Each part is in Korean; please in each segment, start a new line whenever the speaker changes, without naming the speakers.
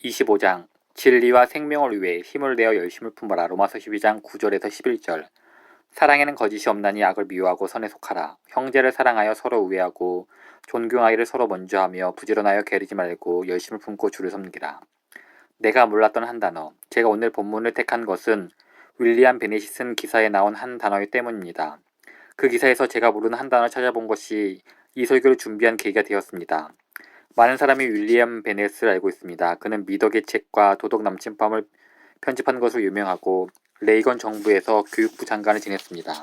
25장 진리와 생명을 위해 힘을 내어 열심을 품어라. 로마서 12장 9절에서 11절. 사랑에는 거짓이 없나니 악을 미워하고 선에 속하라. 형제를 사랑하여 서로 우애하고 존경하기를 서로 먼저 하며 부지런하여 게으르지 말고 열심을 품고 주를 섬기라. 내가 몰랐던 한 단어. 제가 오늘 본문을 택한 것은 윌리엄 베넷이 쓴 기사에 나온 한 단어이기 때문입니다. 그 기사에서 제가 모르는 한 단어를 찾아본 것이 이 설교를 준비한 계기가 되었습니다. 많은 사람이 윌리엄 베넷을 알고 있습니다. 그는 미덕의 책과 도덕 남침밤을 편집한 것으로 유명하고 레이건 정부에서 교육부 장관을 지냈습니다.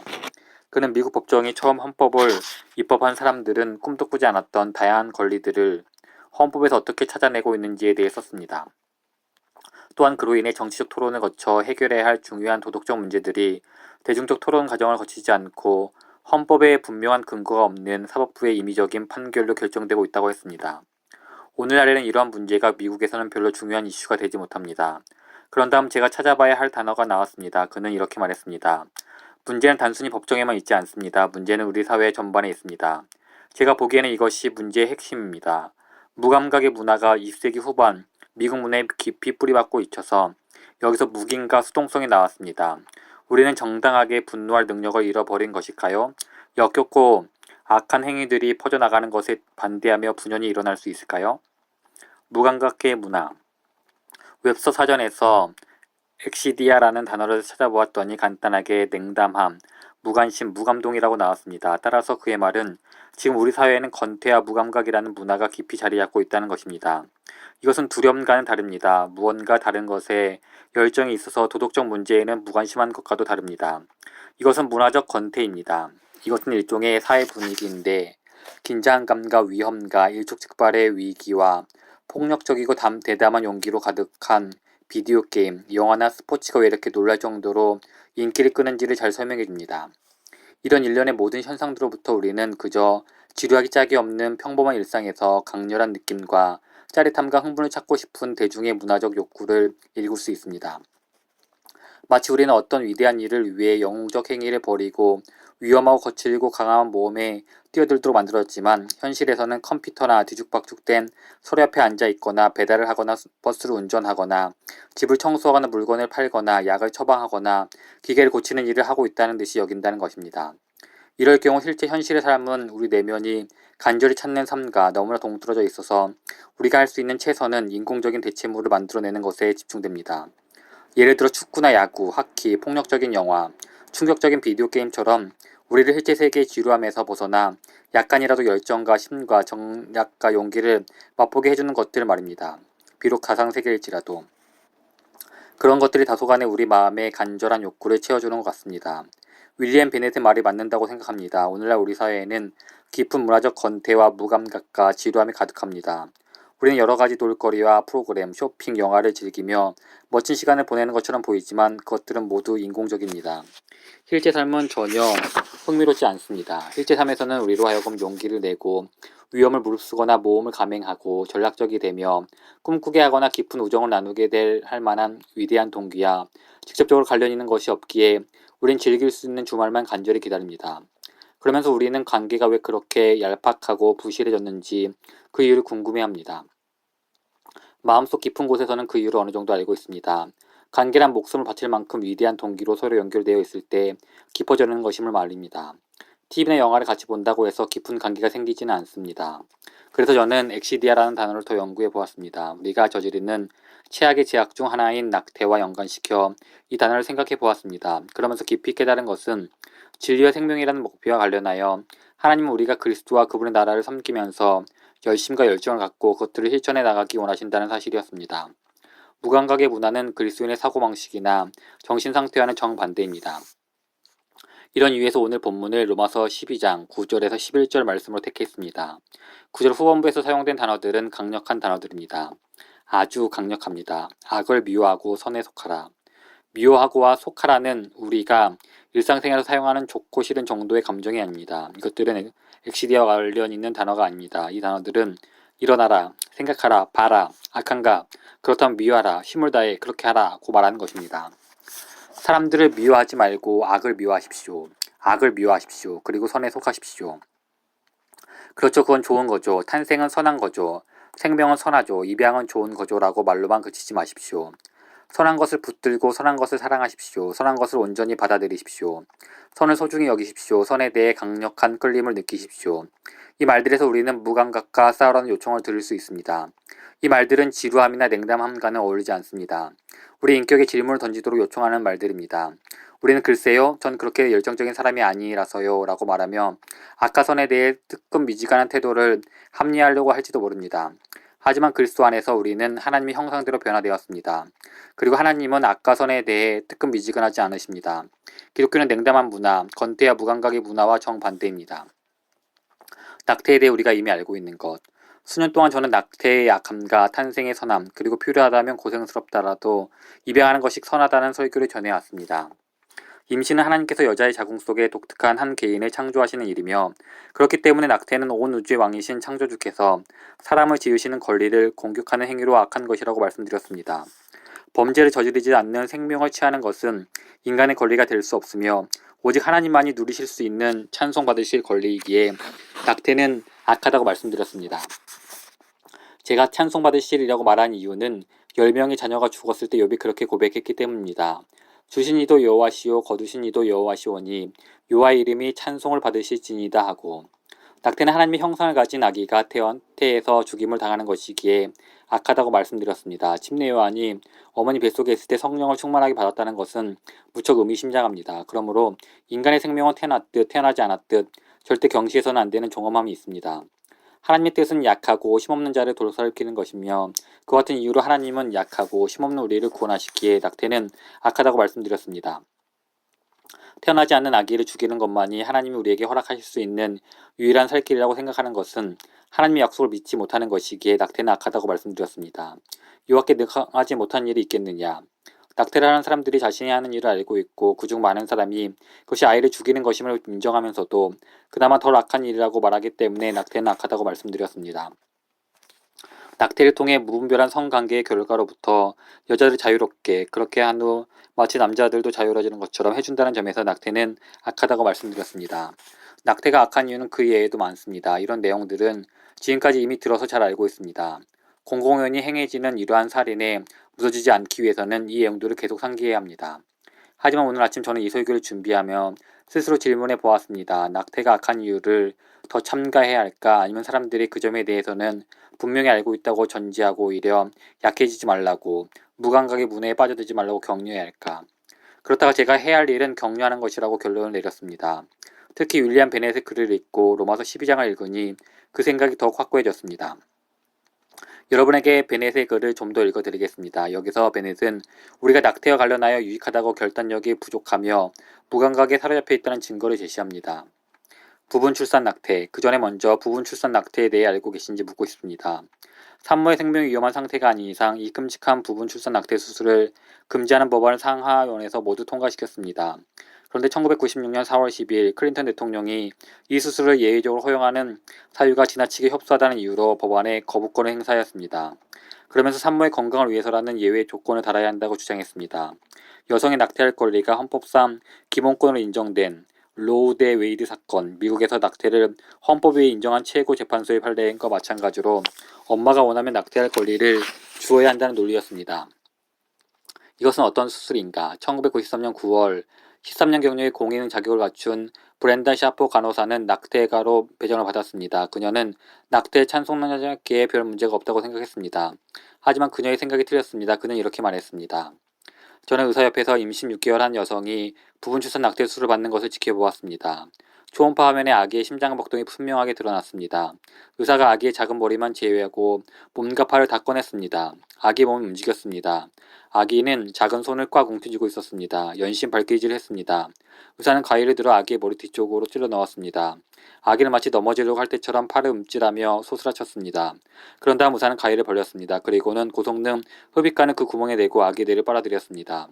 그는 미국 법정이 처음 헌법을 입법한 사람들은 꿈도 꾸지 않았던 다양한 권리들을 헌법에서 어떻게 찾아내고 있는지에 대해 썼습니다. 또한 그로 인해 정치적 토론을 거쳐 해결해야 할 중요한 도덕적 문제들이 대중적 토론 과정을 거치지 않고 헌법에 분명한 근거가 없는 사법부의 임의적인 판결로 결정되고 있다고 했습니다. 오늘날에는 이러한 문제가 미국에서는 별로 중요한 이슈가 되지 못합니다. 그런 다음 제가 찾아봐야 할 단어가 나왔습니다. 그는 이렇게 말했습니다. 문제는 단순히 법정에만 있지 않습니다. 문제는 우리 사회 전반에 있습니다. 제가 보기에는 이것이 문제의 핵심입니다. 무감각의 문화가 20세기 후반 미국 문화에 깊이 뿌리박고 있어서 여기서 묵인과 수동성이 나왔습니다. 우리는 정당하게 분노할 능력을 잃어버린 것일까요? 역겹고 악한 행위들이 퍼져나가는 것에 반대하며 분연이 일어날 수 있을까요? 무감각의 문화. 웹서 사전에서 엑시디아라는 단어를 찾아보았더니 간단하게 냉담함, 무관심, 무감동이라고 나왔습니다. 따라서 그의 말은 지금 우리 사회에는 건태와 무감각이라는 문화가 깊이 자리 잡고 있다는 것입니다. 이것은 두려움과는 다릅니다. 무언가 다른 것에 열정이 있어서 도덕적 문제에는 무관심한 것과도 다릅니다. 이것은 문화적 건태입니다. 이것은 일종의 사회 분위기인데 긴장감과 위험과 일촉즉발의 위기와 폭력적이고 대담한 용기로 가득한 비디오 게임, 영화나 스포츠가 왜 이렇게 놀랄 정도로 인기를 끄는지를 잘 설명해 줍니다. 이런 일련의 모든 현상들로부터 우리는 그저 지루하기 짝이 없는 평범한 일상에서 강렬한 느낌과 짜릿함과 흥분을 찾고 싶은 대중의 문화적 욕구를 읽을 수 있습니다. 마치 우리는 어떤 위대한 일을 위해 영웅적 행위를 벌이고 위험하고 거칠고 강한 모험에 뛰어들도록 만들었지만 현실에서는 컴퓨터나 뒤죽박죽된 서로 옆에 앉아 있거나 배달을 하거나 버스를 운전하거나 집을 청소하거나 물건을 팔거나 약을 처방하거나 기계를 고치는 일을 하고 있다는 듯이 여긴다는 것입니다. 이럴 경우 실제 현실의 삶은 우리 내면이 간절히 찾는 삶과 너무나 동떨어져 있어서 우리가 할 수 있는 최선은 인공적인 대체물을 만들어내는 것에 집중됩니다. 예를 들어 축구나 야구, 하키, 폭력적인 영화, 충격적인 비디오 게임처럼 우리를 실제 세계의 지루함에서 벗어나 약간이라도 열정과 힘과 정략과 용기를 맛보게 해주는 것들 말입니다. 비록 가상세계일지라도 그런 것들이 다소간에 우리 마음의 간절한 욕구를 채워주는 것 같습니다. 윌리엄 베넷의 말이 맞는다고 생각합니다. 오늘날 우리 사회에는 깊은 문화적 건태와 무감각과 지루함이 가득합니다. 우리는 여러 가지 놀거리와 프로그램, 쇼핑, 영화를 즐기며 멋진 시간을 보내는 것처럼 보이지만 그것들은 모두 인공적입니다. 실제 삶은 전혀 흥미롭지 않습니다. 실제 삶에서는 우리로 하여금 용기를 내고 위험을 무릅쓰거나 모험을 감행하고 전략적이 되며 꿈꾸게 하거나 깊은 우정을 나누게 할 만한 위대한 동기야 직접적으로 관련 있는 것이 없기에 우린 즐길 수 있는 주말만 간절히 기다립니다. 그러면서 우리는 관계가 왜 그렇게 얄팍하고 부실해졌는지 그 이유를 궁금해합니다. 마음속 깊은 곳에서는 그 이유를 어느 정도 알고 있습니다. 관계란 목숨을 바칠 만큼 위대한 동기로 서로 연결되어 있을 때 깊어지는 것임을 말입니다. TV나 영화를 같이 본다고 해서 깊은 관계가 생기지는 않습니다. 그래서 저는 엑시디아라는 단어를 더 연구해 보았습니다. 우리가 저지르는 최악의 죄악 중 하나인 낙태와 연관시켜 이 단어를 생각해 보았습니다. 그러면서 깊이 깨달은 것은 진리와 생명이라는 목표와 관련하여 하나님은 우리가 그리스도와 그분의 나라를 섬기면서 열심과 열정을 갖고 그것들을 실천해 나가기 원하신다는 사실이었습니다. 무감각의 문화는 그리스도인의 사고방식이나 정신상태와는 정반대입니다. 이런 이유에서 오늘 본문을 로마서 12장 9절에서 11절 말씀으로 택했습니다. 9절 후반부에서 사용된 단어들은 강력한 단어들입니다. 아주 강력합니다. 악을 미워하고 선에 속하라. 미워하고와 속하라는 우리가 일상생활에서 사용하는 좋고 싫은 정도의 감정이 아닙니다. 이것들은 엑시디아와 관련 있는 단어가 아닙니다. 이 단어들은 일어나라, 생각하라, 봐라, 악한가, 그렇다면 미워하라, 힘을 다해 그렇게 하라고 말하는 것입니다. 사람들을 미워하지 말고 악을 미워하십시오. 악을 미워하십시오. 그리고 선에 속하십시오. 그렇죠. 그건 좋은 거죠. 탄생은 선한 거죠. 생명은 선하죠. 입양은 좋은 거죠라고 말로만 그치지 마십시오. 선한 것을 붙들고 선한 것을 사랑하십시오. 선한 것을 온전히 받아들이십시오. 선을 소중히 여기십시오. 선에 대해 강력한 끌림을 느끼십시오. 이 말들에서 우리는 무감각과 싸우라는 요청을 들을 수 있습니다. 이 말들은 지루함이나 냉담함과는 어울리지 않습니다. 우리 인격에 질문을 던지도록 요청하는 말들입니다. 우리는 글쎄요, 전 그렇게 열정적인 사람이 아니라서요 라고 말하며 악화선에 대해 뜨끔미지근한 태도를 합리화하려고 할지도 모릅니다. 하지만 그리스도 안에서 우리는 하나님의 형상대로 변화되었습니다. 그리고 하나님은 악과선에 대해 뜨끔미지근하지 않으십니다. 기독교는 냉담한 문화, 건태와 무감각의 문화와 정반대입니다. 낙태에 대해 우리가 이미 알고 있는 것. 수년 동안 저는 낙태의 약함과 탄생의 선함, 그리고 필요하다면 고생스럽다라도 입양하는 것이 선하다는 설교를 전해왔습니다. 임신은 하나님께서 여자의 자궁 속에 독특한 한 개인을 창조하시는 일이며 그렇기 때문에 낙태는 온 우주의 왕이신 창조주께서 사람을 지으시는 권리를 공격하는 행위로 악한 것이라고 말씀드렸습니다. 범죄를 저지르지 않는 생명을 취하는 것은 인간의 권리가 될 수 없으며 오직 하나님만이 누리실 수 있는 찬송받으실 권리이기에 낙태는 악하다고 말씀드렸습니다. 제가 찬송받으시리라고 말한 이유는 10명의 자녀가 죽었을 때 욥이 그렇게 고백했기 때문입니다. 주신 이도 여호와시오 거두신 이도 여호와시오니 여호와의 이름이 찬송을 받으실지니이다 하고 낙태는 하나님의 형상을 가진 아기가 태에서 죽임을 당하는 것이기에 악하다고 말씀드렸습니다. 침례 요한이 어머니 뱃속에 있을 때 성령을 충만하게 받았다는 것은 무척 의미심장합니다. 그러므로 인간의 생명은 태어났듯 태어나지 않았듯 절대 경시해서는 안 되는 종엄함이 있습니다. 하나님의 뜻은 약하고 힘없는 자를 돌살피는 것이며 그와 같은 이유로 하나님은 약하고 힘없는 우리를 구원하시기에 낙태는 악하다고 말씀드렸습니다. 태어나지 않는 아기를 죽이는 것만이 하나님이 우리에게 허락하실 수 있는 유일한 살 길이라고 생각하는 것은 하나님의 약속을 믿지 못하는 것이기에 낙태는 악하다고 말씀드렸습니다. 여호와께 능하지 못한 일이 있겠느냐. 낙태를 하는 사람들이 자신이 하는 일을 알고 있고 그중 많은 사람이 그것이 아이를 죽이는 것임을 인정하면서도 그나마 덜 악한 일이라고 말하기 때문에 낙태는 악하다고 말씀드렸습니다. 낙태를 통해 무분별한 성관계의 결과로부터 여자를 자유롭게 그렇게 한 후 마치 남자들도 자유로워지는 것처럼 해준다는 점에서 낙태는 악하다고 말씀드렸습니다. 낙태가 악한 이유는 그 외에도 많습니다. 이런 내용들은 지금까지 이미 들어서 잘 알고 있습니다. 공공연히 행해지는 이러한 살인에 묻어지지 않기 위해서는 이 내용들을 계속 상기해야 합니다. 하지만 오늘 아침 저는 이 설교를 준비하며 스스로 질문해 보았습니다. 낙태가 악한 이유를 더 참가해야 할까 아니면 사람들이 그 점에 대해서는 분명히 알고 있다고 전제하고 오히려 약해지지 말라고 무감각의 문화에 빠져들지 말라고 격려해야 할까. 그렇다가 제가 해야 할 일은 격려하는 것이라고 결론을 내렸습니다. 특히 윌리엄 베넷의 글을 읽고 로마서 12장을 읽으니 그 생각이 더욱 확고해졌습니다. 여러분에게 베넷의 글을 좀 더 읽어드리겠습니다. 여기서 베넷은 우리가 낙태와 관련하여 유익하다고 결단력이 부족하며 무감각에 사로잡혀 있다는 증거를 제시합니다. 부분 출산 낙태, 그 전에 먼저 부분 출산 낙태에 대해 알고 계신지 묻고 싶습니다. 산모의 생명이 위험한 상태가 아닌 이상 이 끔찍한 부분 출산 낙태 수술을 금지하는 법안을 상하원에서 모두 통과시켰습니다. 그런데 1996년 4월 12일 클린턴 대통령이 이 수술을 예외적으로 허용하는 사유가 지나치게 협소하다는 이유로 법안에 거부권을 행사하였습니다. 그러면서 산모의 건강을 위해서라는 예외 조건을 달아야 한다고 주장했습니다. 여성이 낙태할 권리가 헌법상 기본권으로 인정된 로우 대 웨이드 사건, 미국에서 낙태를 헌법에 인정한 최고 재판소의 판례과 마찬가지로 엄마가 원하면 낙태할 권리를 주어야 한다는 논리였습니다. 이것은 어떤 수술인가? 1993년 9월 13년 경력의 공인 자격을 갖춘 브렌단 샤포 간호사는 낙태가로 배정을 받았습니다. 그녀는 낙태에 찬송하기에 별 문제가 없다고 생각했습니다. 하지만 그녀의 생각이 틀렸습니다. 그는 이렇게 말했습니다. 저는 의사 옆에서 임신 6개월 한 여성이 부분 출산 낙태 수술을 받는 것을 지켜보았습니다. 초음파 화면에 아기의 심장 박동이 분명하게 드러났습니다. 의사가 아기의 작은 머리만 제외하고 몸과 팔을 다 꺼냈습니다. 아기의 몸은 움직였습니다. 아기는 작은 손을 꽉 움켜쥐고 있었습니다. 연신 발길질을 했습니다. 의사는 가위를 들어 아기의 머리 뒤쪽으로 찔러 넣었습니다. 아기는 마치 넘어지려고 할 때처럼 팔을 움찔하며 소스라쳤습니다. 그런 다음 의사는 가위를 벌렸습니다. 그리고는 고성능 흡입관을 그 구멍에 내고 아기의 뇌를 빨아들였습니다.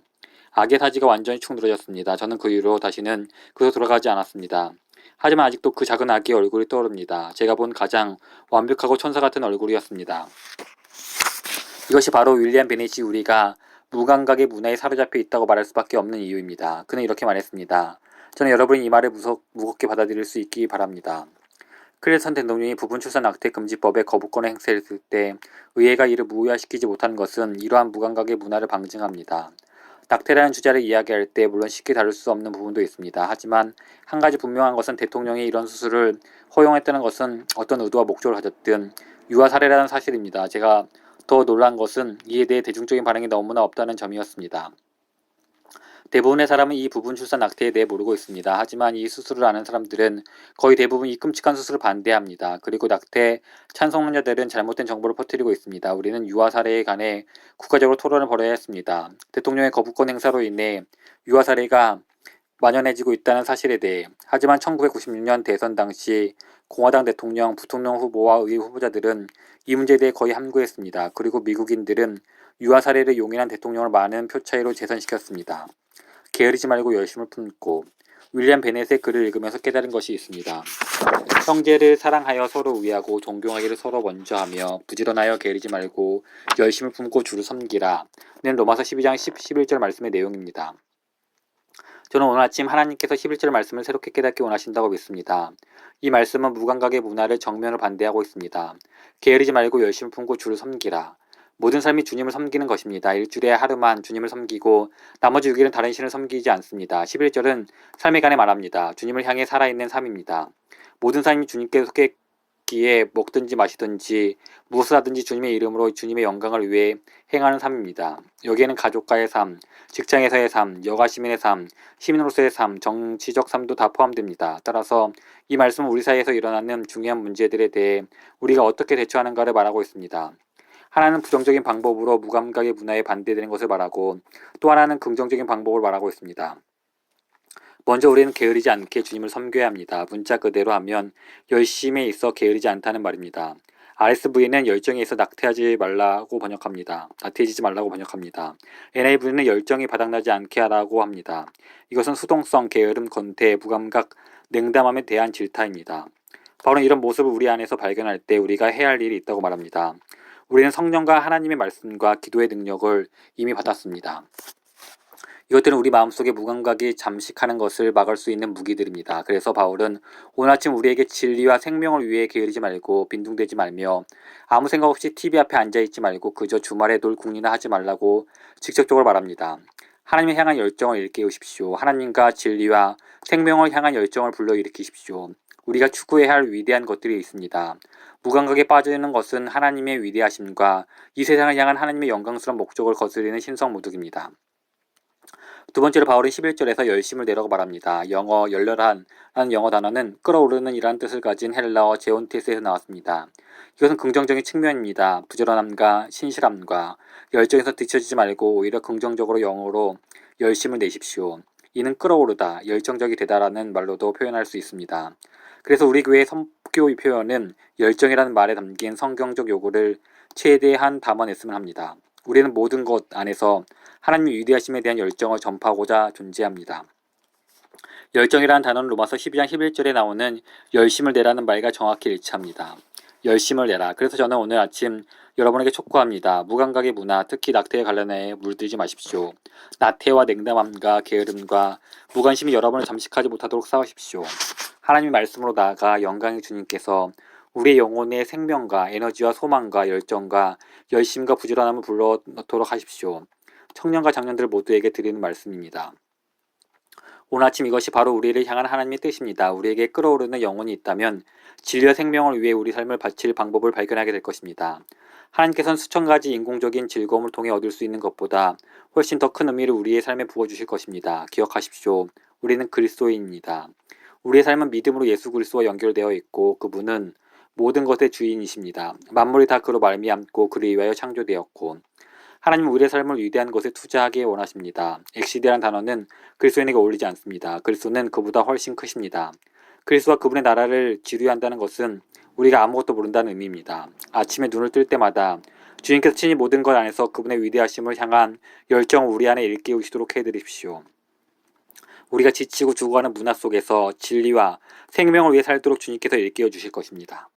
아기의 사지가 완전히 축 늘어졌습니다. 저는 그 이후로 다시는 그로 돌아가지 않았습니다. 하지만 아직도 그 작은 아기의 얼굴이 떠오릅니다. 제가 본 가장 완벽하고 천사 같은 얼굴이었습니다. 이것이 바로 윌리엄 베넷이 우리가 무감각의 문화에 사로잡혀 있다고 말할 수밖에 없는 이유입니다. 그는 이렇게 말했습니다. 저는 여러분이 이 말을 무겁게 받아들일 수 있기 바랍니다. 클린턴 대통령이 부분 출산 낙태 금지법의 거부권을 행사했을 때 의회가 이를 무효화시키지 못한 것은 이러한 무감각의 문화를 방증합니다. 낙태라는 주제를 이야기할 때 물론 쉽게 다룰 수 없는 부분도 있습니다. 하지만 한 가지 분명한 것은 대통령이 이런 수술을 허용했다는 것은 어떤 의도와 목적을 가졌든 유아 사례라는 사실입니다. 제가 더 놀란 것은 이에 대해 대중적인 반응이 너무나 없다는 점이었습니다. 대부분의 사람은 이 부분 출산 낙태에 대해 모르고 있습니다. 하지만 이 수술을 아는 사람들은 거의 대부분 이 끔찍한 수술을 반대합니다. 그리고 낙태 찬성론자들은 잘못된 정보를 퍼뜨리고 있습니다. 우리는 유아 사례에 관해 국가적으로 토론을 벌여야 했습니다. 대통령의 거부권 행사로 인해 유아 사례가 만연해지고 있다는 사실에 대해. 하지만 1996년 대선 당시 공화당 대통령, 부통령 후보와 의회 후보자들은 이 문제에 대해 거의 함구했습니다. 그리고 미국인들은 유아 사례를 용인한 대통령을 많은 표 차이로 재선시켰습니다. 게으르지 말고 열심을 품고. 윌리엄 베넷의 글을 읽으면서 깨달은 것이 있습니다. 형제를 사랑하여 서로 우애하고 존경하기를 서로 먼저 하며 부지런하여 게으르지 말고 열심을 품고 주를 섬기라 는 로마서 12장 11절 말씀의 내용입니다. 저는 오늘 아침 하나님께서 11절 말씀을 새롭게 깨닫기 원하신다고 믿습니다. 이 말씀은 무감각의 문화를 정면으로 반대하고 있습니다. 게으르지 말고 열심을 품고 주를 섬기라. 모든 삶이 주님을 섬기는 것입니다. 일주일에 하루만 주님을 섬기고 나머지 6일은 다른 신을 섬기지 않습니다. 11절은 삶에 관해 말합니다. 주님을 향해 살아있는 삶입니다. 모든 삶이 주님께 속했기에 먹든지 마시든지 무엇을 하든지 주님의 이름으로 주님의 영광을 위해 행하는 삶입니다. 여기에는 가족과의 삶, 직장에서의 삶, 여가 시민의 삶, 시민으로서의 삶, 정치적 삶도 다 포함됩니다. 따라서 이 말씀은 우리 사이에서 일어나는 중요한 문제들에 대해 우리가 어떻게 대처하는가를 말하고 있습니다. 하나는 부정적인 방법으로 무감각의 문화에 반대되는 것을 말하고 또 하나는 긍정적인 방법을 말하고 있습니다. 먼저 우리는 게으르지 않게 주님을 섬겨야 합니다. 문자 그대로 하면 열심에 있어 게으르지 않다는 말입니다. RSV는 열정에 있어 낙태하지 말라고 번역합니다. 나태해지지 말라고 번역합니다. NIV는 열정이 바닥나지 않게 하라고 합니다. 이것은 수동성, 게으름, 권태, 무감각, 냉담함에 대한 질타입니다. 바로 이런 모습을 우리 안에서 발견할 때 우리가 해야 할 일이 있다고 말합니다. 우리는 성령과 하나님의 말씀과 기도의 능력을 이미 받았습니다. 이것들은 우리 마음속에 무감각이 잠식하는 것을 막을 수 있는 무기들입니다. 그래서 바울은 오늘 아침 우리에게 진리와 생명을 위해 게으르지 말고 빈둥대지 말며 아무 생각 없이 TV 앞에 앉아있지 말고 그저 주말에 놀 궁리나 하지 말라고 직접적으로 말합니다. 하나님을 향한 열정을 일깨우십시오. 하나님과 진리와 생명을 향한 열정을 불러일으키십시오. 우리가 추구해야 할 위대한 것들이 있습니다. 무감각에 빠지는 것은 하나님의 위대하심과 이 세상을 향한 하나님의 영광스러운 목적을 거스르는 신성모독입니다. 두 번째로 바울은 11절에서 열심을 내라고 말합니다. 영어 열렬한 라는 영어 단어는 끓어오르는 이라는 뜻을 가진 헬라어 제온테스에서 나왔습니다. 이것은 긍정적인 측면입니다. 부지런함과 신실함과 열정에서 뒤처지지 말고 오히려 긍정적으로 영어로 열심을 내십시오. 이는 끓어오르다, 열정적이 되다라는 말로도 표현할 수 있습니다. 그래서 우리 교회의 선교 표현은 열정이라는 말에 담긴 성경적 요구를 최대한 담아냈으면 합니다. 우리는 모든 것 안에서 하나님의 위대하심에 대한 열정을 전파하고자 존재합니다. 열정이라는 단어는 로마서 12장 11절에 나오는 열심을 내라는 말과 정확히 일치합니다. 열심을 내라. 그래서 저는 오늘 아침 여러분에게 촉구합니다. 무감각의 문화, 특히 낙태에 관련해 물들지 마십시오. 나태와 냉담함과 게으름과 무관심이 여러분을 잠식하지 못하도록 싸우십시오. 하나님의 말씀으로 나아가 영광의 주님께서 우리의 영혼의 생명과 에너지와 소망과 열정과 열심과 부지런함을 불러넣도록 하십시오. 청년과 장년들 모두에게 드리는 말씀입니다. 오늘 아침 이것이 바로 우리를 향한 하나님의 뜻입니다. 우리에게 끓어오르는 영혼이 있다면 진리와 생명을 위해 우리 삶을 바칠 방법을 발견하게 될 것입니다. 하나님께서는 수천 가지 인공적인 즐거움을 통해 얻을 수 있는 것보다 훨씬 더 큰 의미를 우리의 삶에 부어주실 것입니다. 기억하십시오. 우리는 그리스도인입니다. 우리의 삶은 믿음으로 예수 그리스도와 연결되어 있고 그분은 모든 것의 주인이십니다. 만물이 다 그로 말미암고 그를 위하여 창조되었고 하나님은 우리의 삶을 위대한 것에 투자하기에 원하십니다. 엑시디라는 단어는 그리스도인에게 어울리지 않습니다. 그리스도는 그보다 훨씬 크십니다. 그리스도와 그분의 나라를 지루한다는 것은 우리가 아무것도 모른다는 의미입니다. 아침에 눈을 뜰 때마다 주님께서 친히 모든 것 안에서 그분의 위대하심을 향한 열정을 우리 안에 일깨우시도록 해드리십시오. 우리가 지치고 죽어가는 문화 속에서 진리와 생명을 위해 살도록 주님께서 일깨워 주실 것입니다.